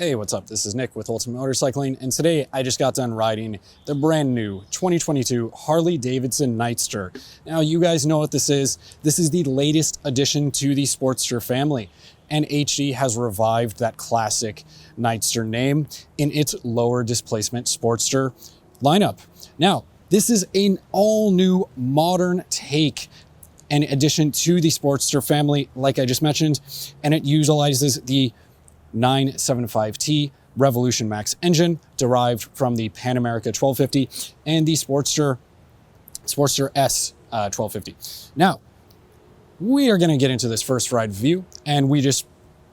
Hey, what's up? This is Nick with Ultimate Motorcycling, and today I just got done riding the brand new 2022 Harley-Davidson Nightster. Now, you guys know what this is. This is the latest addition to the Sportster family, and H-D has revived that classic Nightster name in its lower displacement Sportster lineup. Now, this is an all-new modern take and addition to the Sportster family, like I just mentioned, and it utilizes the 975T Revolution Max engine derived from the Pan America 1250 and the Sportster S 1250. Now, we are going to get into this first ride view, and we just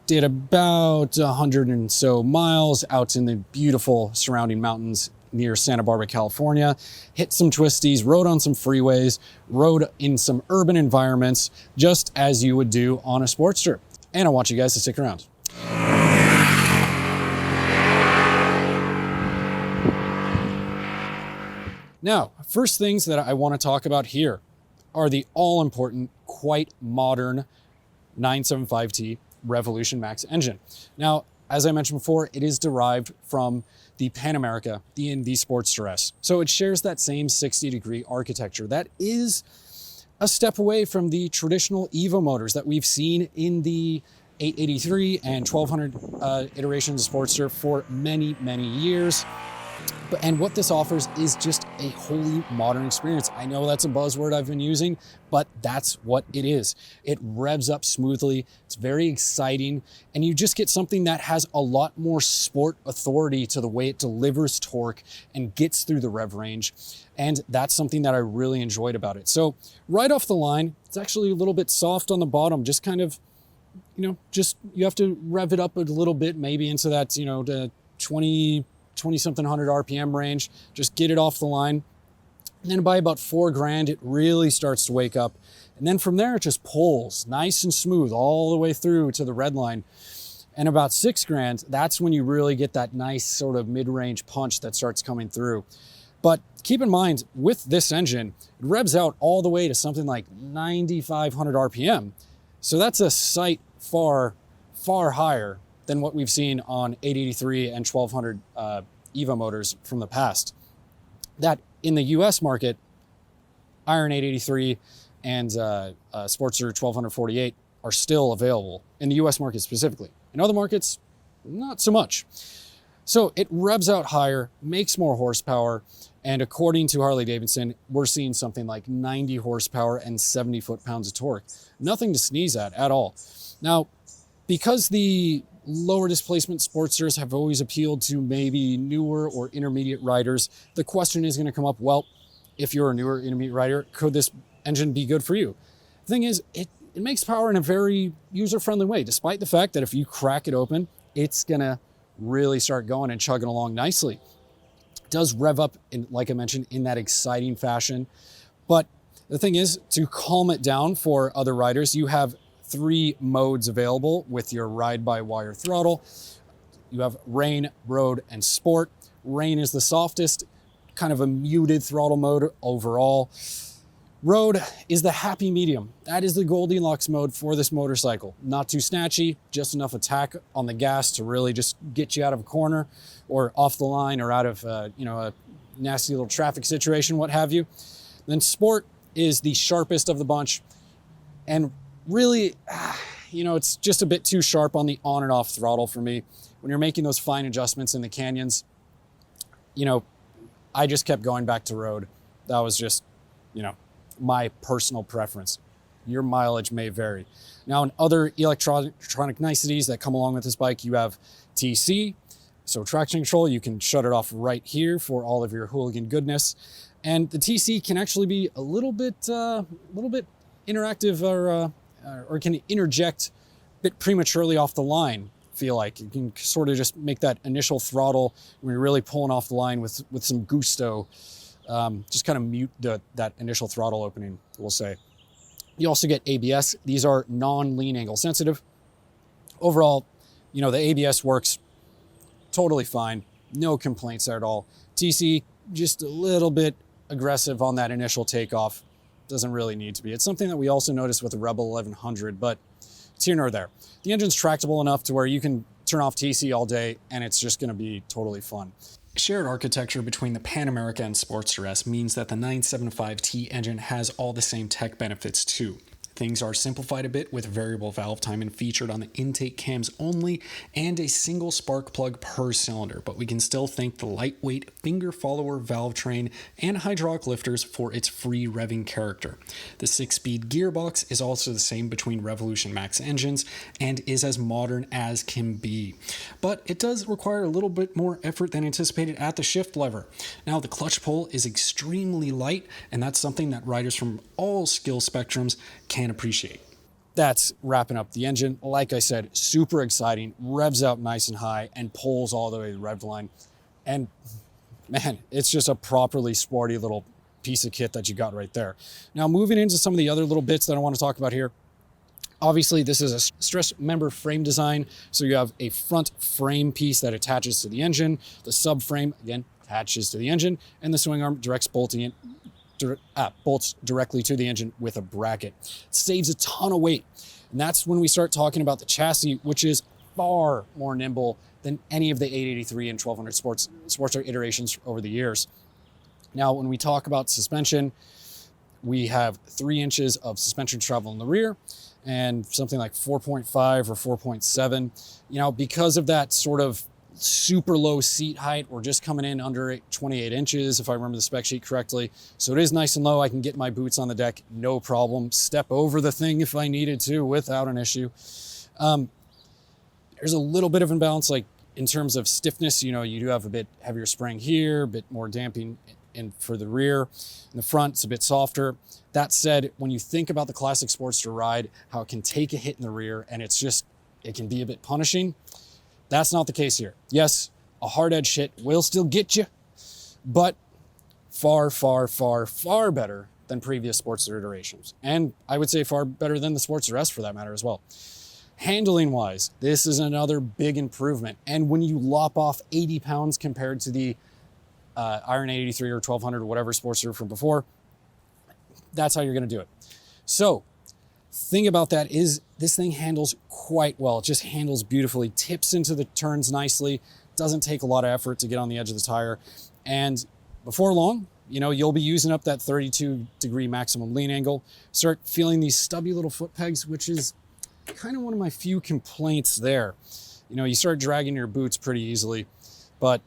did about 100 and so miles out in the beautiful surrounding mountains near Santa Barbara, California, hit some twisties, rode on some freeways, rode in some urban environments, just as you would do on a Sportster. And I want you guys to stick around. Now, first things that I want to talk about here are the all-important, quite modern 975T Revolution Max engine. Now, as I mentioned before, it is derived from the Pan America, the Sportster S. So it shares that same 60-degree architecture. That is a step away from the traditional Evo motors that we've seen in the 883 and 1200 iterations of Sportster for many, many years. And what this offers is just a wholly modern experience. I know that's a buzzword I've been using, but that's what it is. It revs up smoothly, it's very exciting, and you just get something that has a lot more sport authority to the way it delivers torque and gets through the rev range. And that's something that I really enjoyed about it. So right off the line, it's actually a little bit soft on the bottom, just kind of, you have to rev it up a little bit, maybe into that, the 20-something hundred RPM range, just get it off the line. And then by about $4,000, it really starts to wake up. And then from there, it just pulls nice and smooth all the way through to the red line. And about $6,000, that's when you really get that nice sort of mid-range punch that starts coming through. But keep in mind, with this engine, it revs out all the way to something like 9,500 RPM. So that's a sight far, far higher than what we've seen on 883 and 1200 Evo motors from the past. That in the US market, Iron 883 and Sportster 1248 are still available in the US market specifically. In other markets, not so much. So it revs out higher, makes more horsepower, and according to Harley-Davidson, we're seeing something like 90 horsepower and 70 foot-pounds of torque. Nothing to sneeze at all. Now, because the lower displacement Sportsters have always appealed to maybe newer or intermediate riders, the question is going to come up, well, if you're a newer intermediate rider, could this engine be good for you? The thing is, it makes power in a very user-friendly way, despite the fact that if you crack it open, it's going to really start going and chugging along nicely. It does rev up, like I mentioned, in that exciting fashion. But the thing is, to calm it down for other riders, you have 3 modes available with your ride-by-wire throttle. You have Rain, Road, and Sport. Rain is the softest, kind of a muted throttle mode overall. Road is the happy medium. That is the Goldilocks mode for this motorcycle. Not too snatchy, just enough attack on the gas to really just get you out of a corner or off the line or out of a nasty little traffic situation, what have you. Then Sport is the sharpest of the bunch, and really, it's just a bit too sharp on the on and off throttle for me. When you're making those fine adjustments in the canyons, I just kept going back to road. That was just, my personal preference. Your mileage may vary. Now, in other electronic niceties that come along with this bike, you have TC, so traction control. You can shut it off right here for all of your hooligan goodness. And the TC can actually be a little bit interactive or can interject a bit prematurely off the line, feel like. You can sort of just make that initial throttle when you're really pulling off the line with some gusto, just kind of mute that initial throttle opening, we'll say. You also get ABS. These are non-lean angle sensitive. Overall, the ABS works totally fine. No complaints there at all. TC, just a little bit aggressive on that initial takeoff. Doesn't really need to be. It's something that we also noticed with the Rebel 1100, but it's here nor there. The engine's tractable enough to where you can turn off TC all day, and it's just going to be totally fun. Shared architecture between the Pan America and Sportster S means that the 975T engine has all the same tech benefits too. Things are simplified a bit with variable valve timing featured on the intake cams only and a single spark plug per cylinder, but we can still thank the lightweight finger follower valve train and hydraulic lifters for its free revving character. The 6-speed gearbox is also the same between Revolution Max engines and is as modern as can be, but it does require a little bit more effort than anticipated at the shift lever. Now the clutch pull is extremely light, and that's something that riders from all skill spectrums can appreciate. That's wrapping up the engine. Like I said, super exciting, revs out nice and high and pulls all the way to the rev line. And man, it's just a properly sporty little piece of kit that you got right there. Now moving into some of the other little bits that I want to talk about here. Obviously, this is a stress member frame design. So you have a front frame piece that attaches to the engine. The subframe, again, attaches to the engine. And the swing arm bolts directly to the engine with a bracket. It saves a ton of weight. And that's when we start talking about the chassis, which is far more nimble than any of the 883 and 1200 Sportster iterations over the years. Now, when we talk about suspension, we have 3 inches of suspension travel in the rear and something like 4.5 or 4.7. You know, because of that sort of super low seat height, we're just coming in under 28 inches, if I remember the spec sheet correctly. So it is nice and low. I can get my boots on the deck, no problem. Step over the thing if I needed to without an issue. There's a little bit of imbalance, like in terms of stiffness. You know, you do have a bit heavier spring here, a bit more damping in for the rear. In the front, it's a bit softer. That said, when you think about the classic Sportster ride, how it can take a hit in the rear and it can be a bit punishing. That's not the case here. Yes, a hard edge hit will still get you, but far, far, far, far better than previous Sportster iterations. And I would say far better than the Sportster S for that matter as well. Handling wise, this is another big improvement. And when you lop off 80 pounds compared to the Iron 883 or 1200 or whatever Sportster from before, that's how you're gonna do it. So, thing about that is this thing handles quite well. It just handles beautifully, tips into the turns nicely, doesn't take a lot of effort to get on the edge of the tire. And before long, you know, you'll be using up that 32-degree maximum lean angle, start feeling these stubby little foot pegs, which is kind of one of my few complaints there. You know, you start dragging your boots pretty easily, but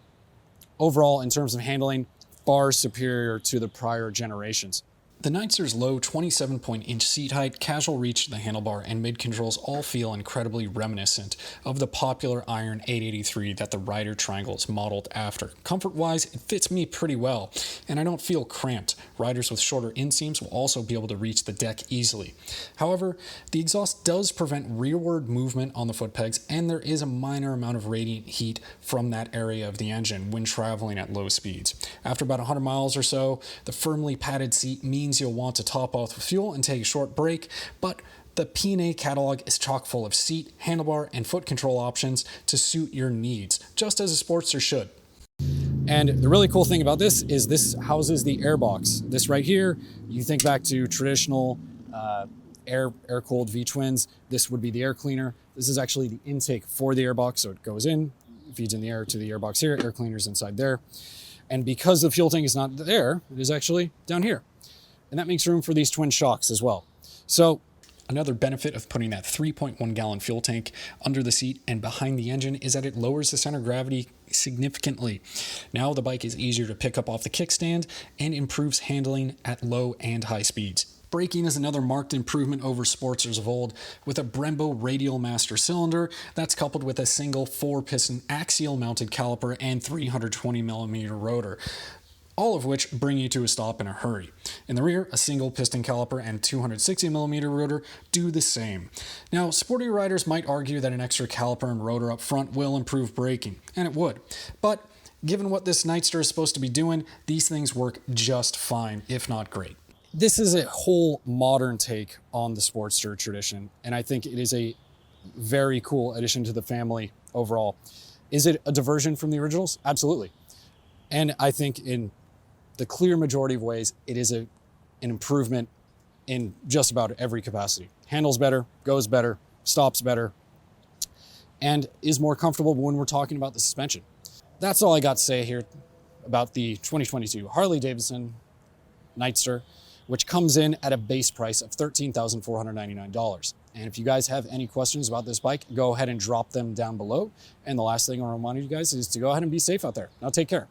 overall, in terms of handling, far superior to the prior generations. The Nightster's low 27-inch seat height, casual reach to the handlebar, and mid-controls all feel incredibly reminiscent of the popular Iron 883 that the rider triangle is modeled after. Comfort-wise, it fits me pretty well, and I don't feel cramped. Riders with shorter inseams will also be able to reach the deck easily. However, the exhaust does prevent rearward movement on the foot pegs, and there is a minor amount of radiant heat from that area of the engine when traveling at low speeds. After about 100 miles or so, the firmly padded seat means you'll want to top off with fuel and take a short break, but the P&A catalog is chock full of seat, handlebar, and foot control options to suit your needs, just as a Sportster should. And the really cool thing about this is this houses the air box. This right here, you think back to traditional air-cooled V-twins, this would be the air cleaner. This is actually the intake for the air box, so it goes in, feeds in the air to the air box here, air cleaner's inside there. And because the fuel tank is not there, it is actually down here. And that makes room for these twin shocks as well. So another benefit of putting that 3.1 gallon fuel tank under the seat and behind the engine is that it lowers the center of gravity significantly. Now the bike is easier to pick up off the kickstand and improves handling at low and high speeds. Braking is another marked improvement over Sportsters of old, with a Brembo radial master cylinder that's coupled with a single 4-piston axial mounted caliper and 320mm rotor, all of which bring you to a stop in a hurry. In the rear, a single piston caliper and 260mm rotor do the same. Now, sporty riders might argue that an extra caliper and rotor up front will improve braking, and it would, but given what this Nightster is supposed to be doing, these things work just fine, if not great. This is a whole modern take on the Sportster tradition, and I think it is a very cool addition to the family overall. Is it a diversion from the originals? Absolutely. And I think in the clear majority of ways, it is an improvement in just about every capacity. Handles better, goes better, stops better. and is more comfortable when we're talking about the suspension. That's all I got to say here about the 2022 Harley-Davidson Nightster, which comes in at a base price of $13,499. And if you guys have any questions about this bike, go ahead and drop them down below. And the last thing I want to remind you guys is to go ahead and be safe out there. Now take care.